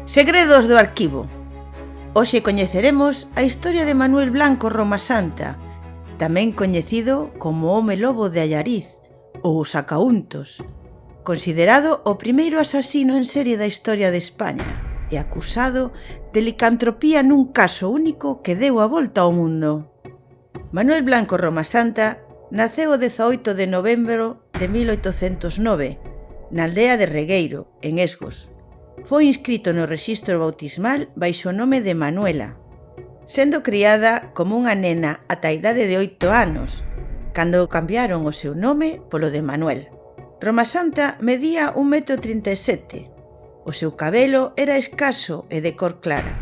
Segredos do arquivo. Hoxe coñeceremos a historia de Manuel Blanco Romasanta, tamén coñecido como Home Lobo de Allariz ou Sacauntos, considerado o primeiro asasino en serie da historia de España e acusado de licantropía nun caso único que deu a volta ao mundo. Manuel Blanco Romasanta naceu o 18 de novembro de 1809 na aldea de Regueiro, en Esgos. Foi inscrito no rexistro bautismal baixo o nome de Manuela, sendo criada como unha nena ata a idade de 8 anos, cando cambiaron o seu nome polo de Manuel. Romasanta medía 1,37 m. O seu cabelo era escaso e de cor clara,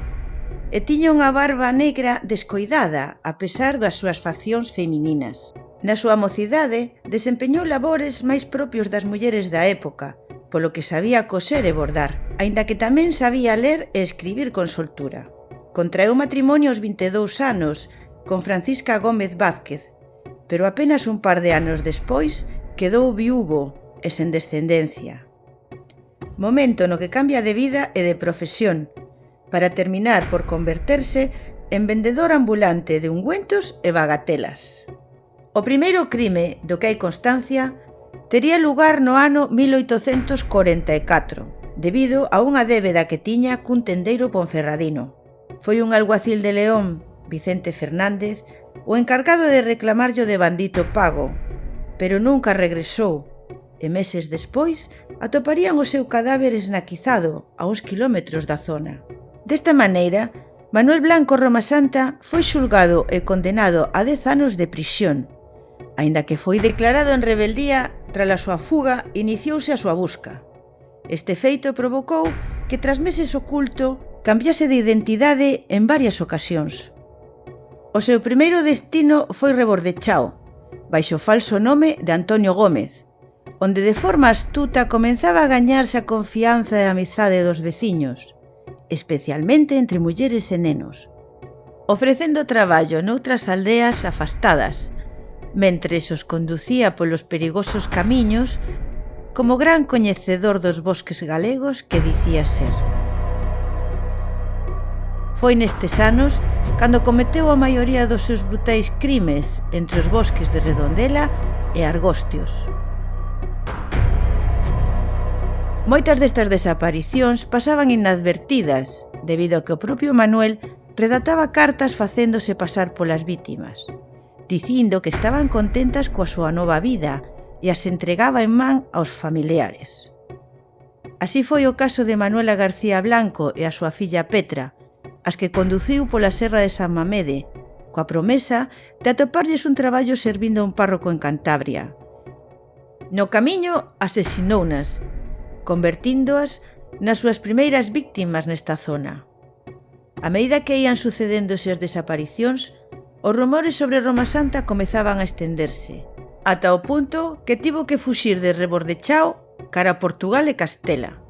e tiña unha barba negra descoidada a pesar das súas faccións femininas. Na súa mocidade desempeñou labores máis propios das mulleres da época, polo que sabía coser e bordar, aínda que tamén sabía ler e escribir con soltura. Contraeu matrimonio aos 22 anos con Francisca Gómez Vázquez, pero apenas un par de anos despois quedou viúvo e sen descendencia. Momento no que cambia de vida e de profesión, para terminar por converterse en vendedor ambulante de ungüentos e bagatelas. O primeiro crime do que hai constancia tería lugar no ano 1844, debido a unha débeda que tiña cun tendeiro ponferradino. Foi un alguacil de León, Vicente Fernández, o encargado de reclamarlle o devandito pago, pero nunca regresou, e meses despois atoparían o seu cadáver esnaquizado a uns kilómetros da zona. Desta maneira, Manuel Blanco Romasanta foi xulgado e condenado a 10 anos de prisión. Aínda que foi declarado en rebeldía, tras a súa fuga iniciouse a súa busca. Este feito provocou que tras meses oculto cambiase de identidade en varias ocasións. O seu primeiro destino foi Rebordechao, baixo o falso nome de Antonio Gómez, onde de forma astuta comenzaba a gañarse a confianza e a amizade dos veciños, especialmente entre mulleres e nenos, ofrecendo traballo noutras aldeas afastadas, mentres os conducía polos perigosos camiños como gran coñecedor dos bosques galegos que dicía ser. Foi nestes anos cando cometeu a maioría dos seus brutais crimes entre os bosques de Redondela e Argostios. Moitas destas desaparicións pasaban inadvertidas, debido a que o propio Manuel redactaba cartas facéndose pasar polas vítimas, dicindo que estaban contentas coa súa nova vida e as entregaba en man aos familiares. Así foi o caso de Manuela García Blanco e a súa filla Petra, as que conduciu pola serra de San Mamede, coa promesa de atoparlles un traballo servindo a un párroco en Cantabria. No camiño asesinounas, convertíndoas nas súas primeiras víctimas nesta zona. A medida que ían sucedéndose as desaparicións, os rumores sobre Romasanta comezaban a estenderse, ata o punto que tivo que fuxir de Rebordechao cara a Portugal e Castela.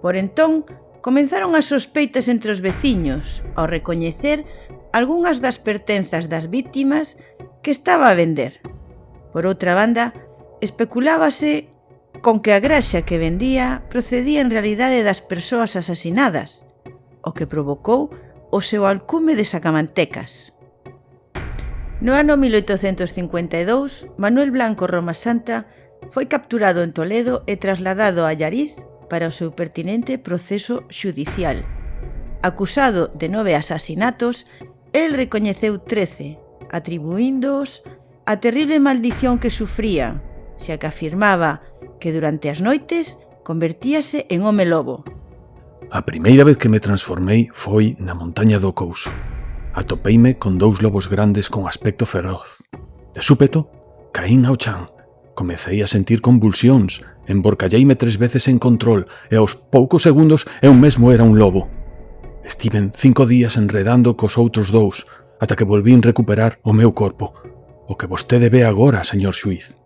Por entón, comenzaron as sospeitas entre os veciños ao recoñecer algunhas das pertenzas das vítimas que estaba a vender. Por outra banda, especulábase con que a graxa que vendía procedía en realidade das persoas asasinadas, o que provocou o seu alcume de sacamantecas. No ano 1852, Manuel Blanco Romasanta foi capturado en Toledo e trasladado a Allariz para o seu pertinente proceso xudicial. Acusado de 9 asasinatos, el recoñeceu 13, atribuíndoos a terrible maldición que sufría, xa que afirmaba que durante as noites convertíase en home lobo. A primeira vez que me transformei foi na montaña do Couso. Atopeime con 2 lobos grandes con aspecto feroz. De súpeto, caín ao chan. Comecei a sentir convulsións, emborcalleime 3 veces en control e aos poucos segundos eu mesmo era un lobo. Estiven 5 días enredando cos outros 2, ata que volvín recuperar o meu corpo, o que vostede ve agora, señor xuíz.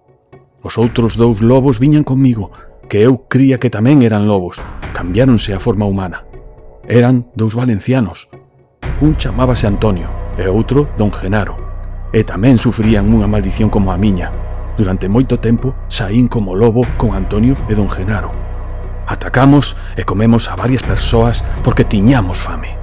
Os outros 2 lobos viñan comigo, que eu cría que tamén eran lobos, cambiáronse a forma humana. Eran 2 valencianos. Un chamábase Antonio e outro Don Genaro, e tamén sufrían unha maldición como a miña. Durante moito tempo saín como lobo con Antonio e Don Genaro. Atacamos e comemos a varias persoas porque tiñamos fame.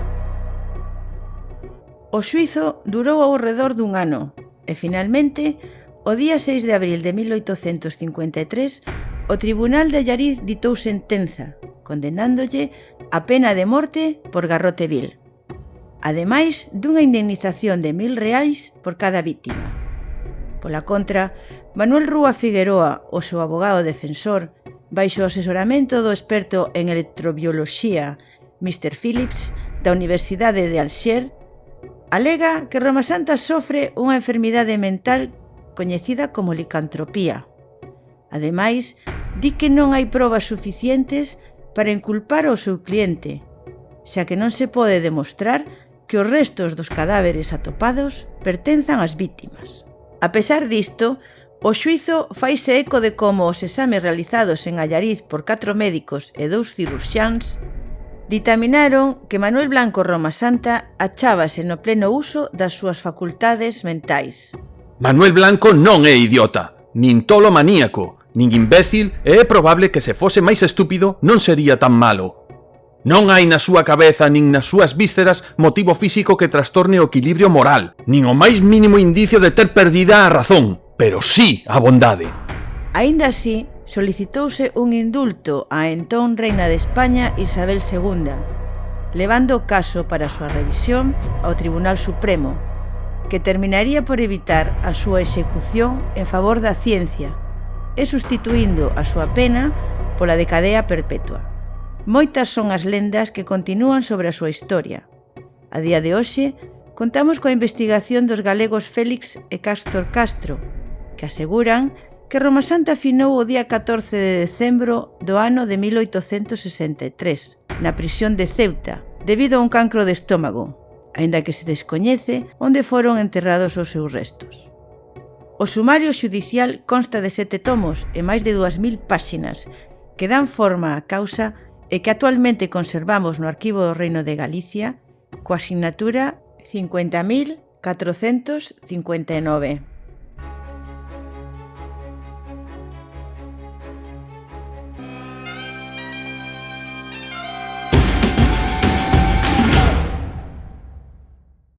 O xuízo durou ao redor dun ano e, finalmente, o día 6 de abril de 1853, o Tribunal de Allariz ditou sentenza, condenándolle a pena de morte por garrote vil, ademais dunha indemnización de 1.000 reais por cada víctima. Pola contra, Manuel Rúa Figueroa, o seu abogado defensor, baixo o asesoramento do experto en electrobioloxía Mr. Phillips da Universidade de Alger, alega que Roma Santa sofre unha enfermidade mental coñecida como licantropía. Ademais, di que non hai probas suficientes para inculpar ao seu cliente, xa que non se pode demostrar que os restos dos cadáveres atopados pertenzan ás vítimas. A pesar disto, o xuízo faise eco de como os exames realizados en Allariz por 4 médicos e 2 cirurxiáns ditaminaron que Manuel Blanco Roma Santa achábase no pleno uso das súas facultades mentais. Manuel Blanco non é idiota, nin tolo maníaco, nin imbécil, e é probable que se fose máis estúpido non sería tan malo. Non hai na súa cabeza nin nas súas vísceras motivo físico que trastorne o equilibrio moral, nin o máis mínimo indicio de ter perdida a razón, pero sí a bondade. Aínda así, solicitouse un indulto á entón reina de España Isabel II, levando o caso para a súa revisión ao Tribunal Supremo, que terminaría por evitar a súa execución en favor da ciencia e sustituindo a súa pena pola de cadea perpetua. Moitas son as lendas que continúan sobre a súa historia. A día de hoxe, contamos coa investigación dos galegos Félix e Cástor Castro, que aseguran que Roma Santa finou o día 14 de decembro do ano de 1863, na prisión de Ceuta, debido a un cancro de estómago, aínda que se descoñece onde foron enterrados os seus restos. O sumario xudicial consta de 7 tomos e máis de 2.000 páxinas que dan forma á causa e que actualmente conservamos no Arquivo do Reino de Galicia coa asignatura 50.459.